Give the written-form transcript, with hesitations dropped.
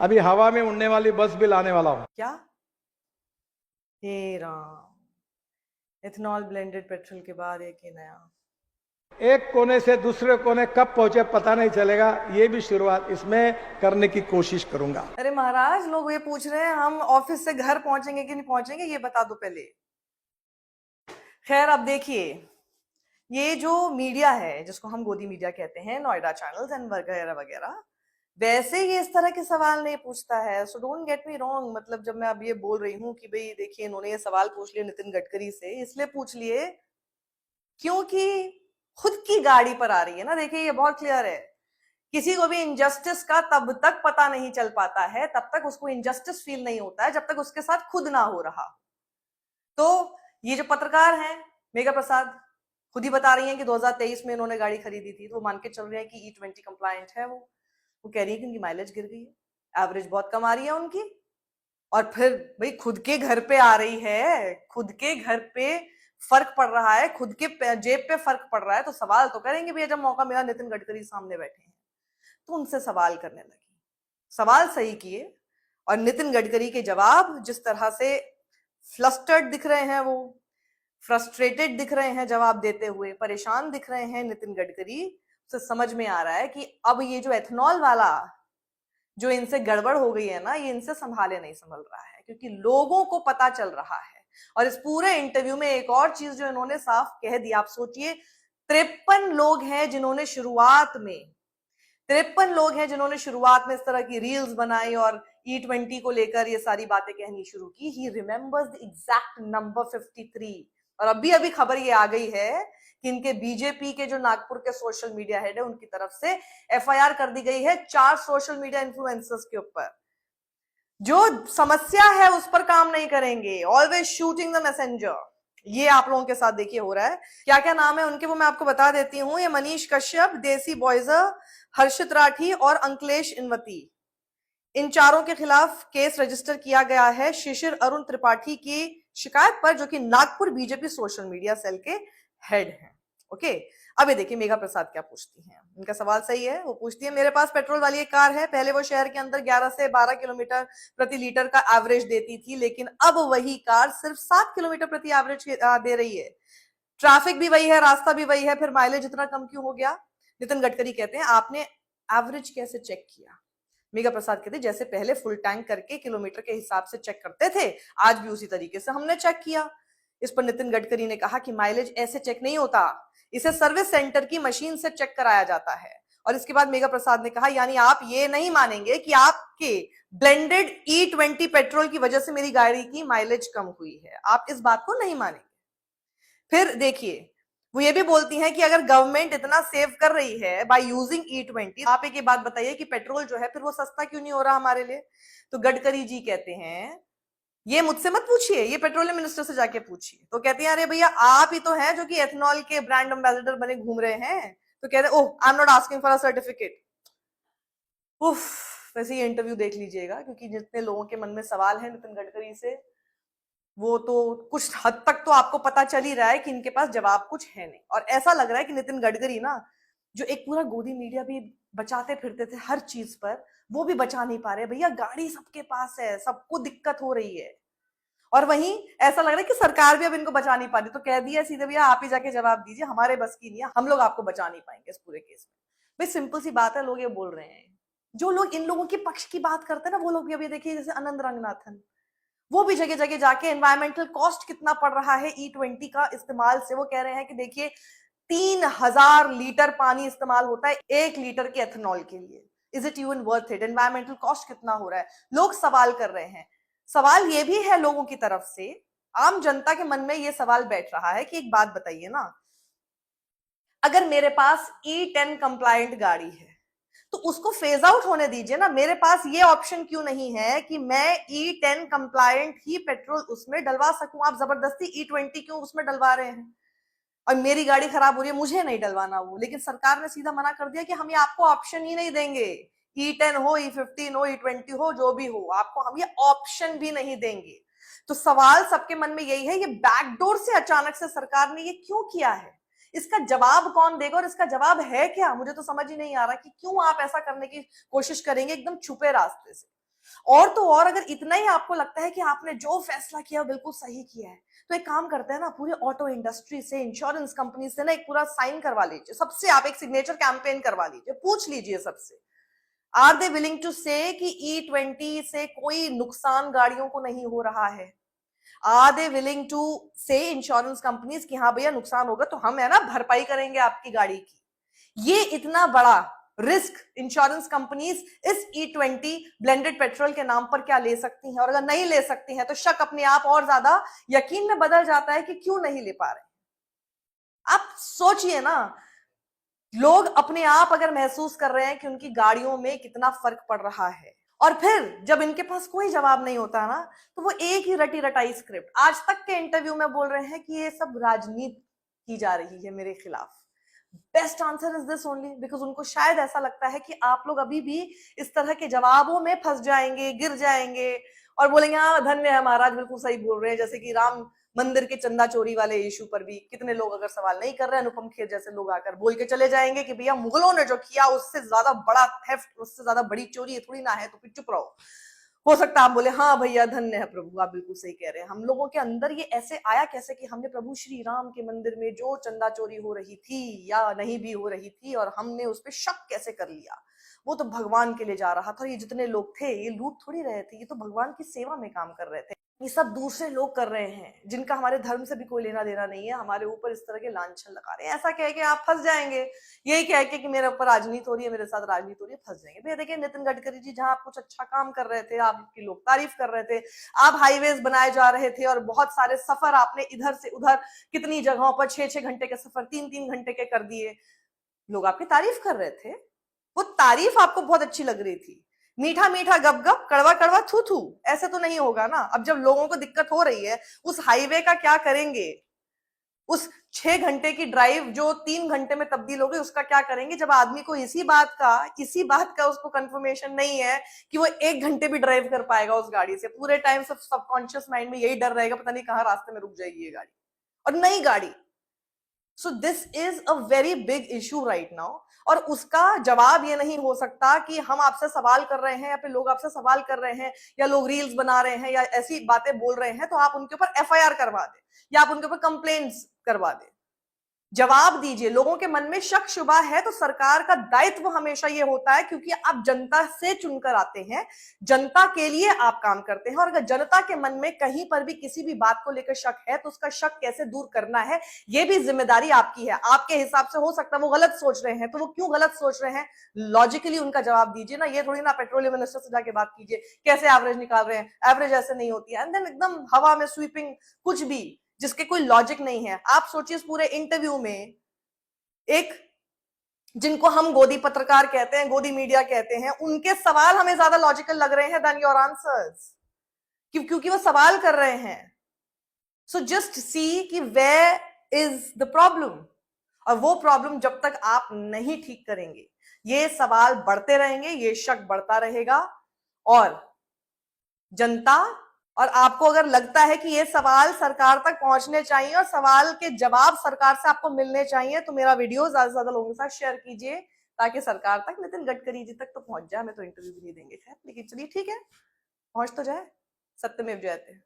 अभी हवा में उड़ने वाली बस भी लाने वाला हूँ। क्या? हे राम, इथेनॉल ब्लेंडेड पेट्रोल के बाद एक ही नया। एक कोने से दूसरे कोने कब पहुंचे पता नहीं चलेगा, ये भी शुरुआत इसमें करने की कोशिश करूंगा। अरे महाराज, लोग ये पूछ रहे हैं हम ऑफिस से घर पहुंचेंगे कि नहीं पहुंचेंगे, ये बता दो पहले। खैर, अब देखिए, ये जो मीडिया है जिसको हम गोदी मीडिया कहते हैं, नोएडा चैनल्स एंड वगैरह वगैरह, वैसे ये इस तरह के सवाल नहीं पूछता है। So don't get me wrong, मतलब जब मैं अब ये बोल रही हूँ कि भाई देखिए इन्होंने ये सवाल पूछ लिए नितिन गडकरी से, इसलिए पूछ लिए क्योंकि खुद की गाड़ी पर आ रही है ना। देखिए ये बहुत क्लियर है, किसी को भी इनजस्टिस का तब तक पता नहीं चल पाता है, तब तक उसको इनजस्टिस फील नहीं होता है, जब तक उसके साथ खुद ना हो रहा। तो ये जो पत्रकार हैं मेघा प्रसाद, खुद ही बता रही हैं कि 2023 में इन्होंने गाड़ी खरीदी थी, तो वो मान के चल रहे हैं कि E20 कंप्लायंट है। वो कह रही है कि उनकी माइलेज गिर गई है, एवरेज बहुत कम आ रही है उनकी। और फिर भाई खुद के घर पे आ रही है, खुद के घर पे फर्क पड़ रहा है, खुद के जेब पे फर्क पड़ रहा है, तो सवाल तो करेंगे भैया। जब मौका मिला, नितिन गडकरी सामने बैठे हैं तो उनसे सवाल करने लगी, सवाल सही किए। और नितिन गडकरी के जवाब जिस तरह से फ्लस्टर्ड दिख रहे हैं, वो फ्रस्ट्रेटेड दिख रहे हैं जवाब देते हुए, परेशान दिख रहे हैं नितिन गडकरी, उसे समझ में आ रहा है कि अब ये जो एथेनॉल वाला जो इनसे गड़बड़ हो गई है ना, ये इनसे संभाले नहीं संभल रहा है, क्योंकि लोगों को पता चल रहा है। और इस पूरे इंटरव्यू में एक और चीज जो इन्होंने साफ कह दी, आप सोचिए, 53 लोग हैं जिन्होंने शुरुआत में 53 लोग हैं जिन्होंने शुरुआत में इस तरह की रील्स बनाई और E20 को लेकर ये सारी बातें कहनी शुरू की। He remembers the exact number 53। और अभी अभी खबर ये आ गई है कि इनके बीजेपी के जो नागपुर के सोशल मीडिया हेड है, उनकी तरफ से FIR कर दी गई है 4 सोशल मीडिया इन्फ्लुएंसर्स के ऊपर। जो समस्या है उस पर काम नहीं करेंगे, ऑलवेज शूटिंग द मैसेंजर। ये आप लोगों के साथ देखिए हो रहा है। क्या क्या नाम है उनके वो मैं आपको बता देती हूँ। ये मनीष कश्यप, देसी बॉयजर, हर्षित राठी और अंकलेश इनवती, इन चारों के खिलाफ केस रजिस्टर किया गया है शिशिर अरुण त्रिपाठी की शिकायत पर, जो कि Nagpur BJP social media cell के हेड हैं। ओके, अब ये देखिए मेघा प्रसाद क्या पूछती हैं। उनका सवाल सही है। वो पूछती है, मेरे पास पेट्रोल वाली एक कार है, पहले वो शहर के अंदर 11 से 12 किलोमीटर प्रति लीटर का एवरेज देती थी, लेकिन अब वही कार सिर्फ 7 किलोमीटर प्रति एवरेज दे रही है। ट्रैफिक भी वही है, रास्ता भी वही है, फिर माइलेज इतना कम क्यों हो गया? नितिन गडकरी कहते हैं, आपने एवरेज कैसे चेक किया? मेघा प्रसाद कहते, जैसे पहले फुल टैंक करके किलोमीटर के हिसाब से चेक करते थे, आज भी उसी तरीके से हमने चेक किया। इस पर नितिन गडकरी ने कहा कि माइलेज ऐसे चेक नहीं होता, इसे सर्विस सेंटर की मशीन से चेक कराया जाता है। और इसके बाद मेघा प्रसाद ने कहा, यानी आप ये नहीं मानेंगे कि आपके ब्लेंडेड E20 पेट्रोल की वजह से मेरी गाड़ी की माइलेज कम हुई है, आप इस बात को नहीं मानेंगे। फिर देखिए, वो ये भी बोलती हैं कि अगर गवर्नमेंट इतना सेव कर रही है बाय यूजिंग E20, आप एक बात बताइए कि पेट्रोल जो है फिर वो सस्ता क्यों नहीं हो रहा हमारे लिए? तो गडकरी जी कहते हैं, ये मुझसे मत पूछिए, ये पेट्रोलियम मिनिस्टर से जाके पूछिए। तो कहते हैं, अरे भैया आप ही तो हैं जो कि एथेनॉल के ब्रांड एम्बेसडर बने घूम रहे हैं। तो कहते हैं, oh I am not asking for a certificate. उफ, वैसे ये इंटरव्यू देख लीजिएगा, क्योंकि जितने लोगों के मन में सवाल है नितिन गडकरी से, वो तो कुछ हद तक तो आपको पता चल ही रहा है कि इनके पास जवाब कुछ है नहीं। और ऐसा लग रहा है कि नितिन गडकरी ना, जो एक पूरा गोदी मीडिया भी बचाते फिरते थे हर चीज पर, वो भी बचा नहीं पा रहे। भैया गाड़ी सबके पास है, सबको दिक्कत हो रही है, और वहीं ऐसा लग रहा है कि सरकार भी अब इनको बचा नहीं पा रही। तो कह दिया सीधे, भैया आप ही जाके जवाब दीजिए, हमारे बस की नहीं है, हम लोग आपको बचा नहीं पाएंगे इस पूरे केस में। भाई सिंपल सी बात है, लोग ये बोल रहे हैं। जो लोग इन लोगों के पक्ष की बात करते हैं ना, वो लोग भी अभी देखिए, जैसे अनंत रंगनाथन, वो भी जगह जगह जाके एनवायरमेंटल कॉस्ट कितना पड़ रहा है E20 का इस्तेमाल से, वो कह रहे हैं कि देखिए 3000 लीटर पानी इस्तेमाल होता है 1 लीटर के एथेनॉल के लिए। Is it even worth it? Environmental cost कितना हो रहा है? लोग सवाल कर रहे हैं। सवाल ये भी है लोगों की तरफ से, आम जनता के मन में ये सवाल बैठ रहा है कि एक बात बताइए ना, अगर मेरे पास E10 कंप्लायंट गाड़ी है तो उसको फेज आउट होने दीजिए ना। मेरे पास ये ऑप्शन क्यों नहीं है कि मैं E10 कंप्लायंट ही पेट्रोल उसमें डलवा सकूं? आप जबरदस्ती E20 क्यों उसमें डलवा रहे हैं? और मेरी गाड़ी खराब हो रही है, मुझे नहीं डलवाना वो, लेकिन सरकार ने सीधा मना कर दिया कि हम ये आपको ऑप्शन ही नहीं देंगे। E10 हो, E15 हो, E20 हो, जो भी हो, आपको हम ये ऑप्शन भी नहीं देंगे। तो सवाल सबके मन में यही है, ये बैकडोर से अचानक से सरकार ने ये क्यों किया है? इसका जवाब कौन देगा और इसका जवाब है क्या? मुझे तो समझ ही नहीं आ रहा कि क्यों आप ऐसा करने की कोशिश करेंगे एकदम छुपे रास्ते से। और तो और अगर इतना ही आपको लगता है कि आपने जो फैसला किया बिल्कुल सही किया है, तो एक काम करते हैं ना, पूरे ऑटो इंडस्ट्री से, इंश्योरेंस कंपनी से ना एक पूरा साइन करवा लीजिए, सबसे आप एक सिग्नेचर कैंपेन करवा लीजिए, पूछ लीजिए सबसे, आर दे विलिंग टू से कि E20 से कोई नुकसान गाड़ियों को नहीं हो रहा है? आर दे विलिंग टू से इंश्योरेंस कंपनीज कि हाँ भैया नुकसान होगा तो हम है ना भरपाई करेंगे आपकी गाड़ी की? ये इतना बड़ा रिस्क इंश्योरेंस कंपनीज इस E20 ब्लेंडेड पेट्रोल के नाम पर क्या ले सकती हैं? और अगर नहीं ले सकती हैं तो शक अपने आप और ज्यादा यकीन में बदल जाता है कि क्यों नहीं ले पा रहे। आप सोचिए ना, लोग अपने आप अगर महसूस कर रहे हैं कि उनकी गाड़ियों में कितना फर्क पड़ रहा है, और फिर जब इनके पास कोई जवाब नहीं होता ना, तो वो एक ही रटी रटाई स्क्रिप्ट, आज तक के इंटरव्यू में बोल रहे हैं कि ये सब राजनीति की जा रही है मेरे खिलाफ। Best answer is this only, because उनको शायद ऐसा लगता है कि आप लोग अभी भी इस तरह के जवाबों में फंस जाएंगे, गिर जाएंगे और बोलेंगे हाँ धन्य है महाराज, बिल्कुल सही बोल रहे हैं। जैसे कि राम मंदिर के चंदा चोरी वाले इशू पर भी कितने लोग अगर सवाल नहीं कर रहे हैं, अनुपम खेर जैसे लोग आकर बोल के चले जाएंगे कि भैया मुगलों ने जो किया उससे ज्यादा बड़ा थेफ्ट, उससे ज्यादा बड़ी चोरी ये थोड़ी ना है, तो फिर चुप रहो। हो सकता है आप बोले हाँ भैया धन्य है प्रभु, आप बिल्कुल सही कह रहे हैं। हम लोगों के अंदर ये ऐसे आया कैसे कि हमने प्रभु श्री राम के मंदिर में जो चंदा चोरी हो रही थी या नहीं भी हो रही थी, और हमने उस पर शक कैसे कर लिया? वो तो भगवान के लिए जा रहा था, ये जितने लोग थे ये लूट थोड़ी रहे थे, ये तो भगवान की सेवा में काम कर रहे थे। ये सब दूसरे लोग कर रहे हैं जिनका हमारे धर्म से भी कोई लेना देना नहीं है, हमारे ऊपर इस तरह के लांछन लगा रहे हैं। ऐसा कह के आप फंस जाएंगे, यही कह के कि मेरे ऊपर राजनीति हो रही है, मेरे साथ राजनीति हो रही है, फंस जाएंगे। भैया देखिए नितिन गडकरी जी, जहां आप कुछ अच्छा काम कर रहे थे, आपकी लोग तारीफ कर रहे थे, आप हाईवेज बनाए जा रहे थे और बहुत सारे सफर आपने इधर से उधर कितनी जगहों पर 6-6 घंटे के सफर 3-3 घंटे के कर दिए, लोग आपकी तारीफ कर रहे थे, वो तारीफ आपको बहुत अच्छी लग रही थी। मीठा मीठा गप गप, कड़वा कड़वा थू थू, ऐसे तो नहीं होगा ना। अब जब लोगों को दिक्कत हो रही है, उस हाईवे का क्या करेंगे? उस 6 घंटे की ड्राइव जो 3 घंटे में तब्दील हो गई, उसका क्या करेंगे? जब आदमी को इसी बात का उसको कंफर्मेशन नहीं है कि वो 1 घंटे भी ड्राइव कर पाएगा उस गाड़ी से, पूरे टाइम से सबकॉन्शियस माइंड में यही डर रहेगा पता नहीं कहां रास्ते में रुक जाएगी ये गाड़ी, और नई गाड़ी। So this is a very big issue right now. और उसका जवाब ये नहीं हो सकता कि हम आपसे सवाल कर रहे हैं या फिर लोग आपसे सवाल कर रहे हैं या लोग रील्स बना रहे हैं या ऐसी बातें बोल रहे हैं तो आप उनके ऊपर FIR करवा दें या आप उनके ऊपर कंप्लेंट्स करवा दें। जवाब दीजिए। लोगों के मन में शक शुबा है तो सरकार का दायित्व हमेशा ये होता है, क्योंकि आप जनता से चुनकर आते हैं, जनता के लिए आप काम करते हैं, और अगर जनता के मन में कहीं पर भी किसी भी बात को लेकर शक है तो उसका शक कैसे दूर करना है, ये भी जिम्मेदारी आपकी है। आपके हिसाब से हो सकता है वो गलत सोच रहे हैं, तो वो क्यों गलत सोच रहे हैं, लॉजिकली उनका जवाब दीजिए ना। ये थोड़ी ना पेट्रोलियम मिनिस्टर से जाके बात कीजिए कैसे एवरेज निकाल रहे हैं, एवरेज ऐसे नहीं होती है, एंड देन एकदम हवा में स्वीपिंग कुछ भी जिसके कोई लॉजिक नहीं है। आप सोचिए इस पूरे इंटरव्यू में एक जिनको हम गोदी पत्रकार कहते हैं, गोदी मीडिया कहते हैं, उनके सवाल हमें ज्यादा लॉजिकल लग रहे हैं देन योर आंसर्स, क्योंकि वो सवाल कर रहे हैं। सो जस्ट सी कि वेयर इज द प्रॉब्लम, और वो प्रॉब्लम जब तक आप नहीं ठीक करेंगे ये सवाल बढ़ते रहेंगे, ये शक बढ़ता रहेगा। और जनता, और आपको अगर लगता है कि ये सवाल सरकार तक पहुंचने चाहिए और सवाल के जवाब सरकार से आपको मिलने चाहिए, तो मेरा वीडियो ज्यादा से ज्यादा लोगों के साथ शेयर कीजिए ताकि सरकार तक, नितिन गडकरी जी तक तो पहुंच जाए। हमें तो इंटरव्यू भी नहीं देंगे खैर, लेकिन चलिए ठीक है, पहुंच तो जाए। सत्यमेव जयते।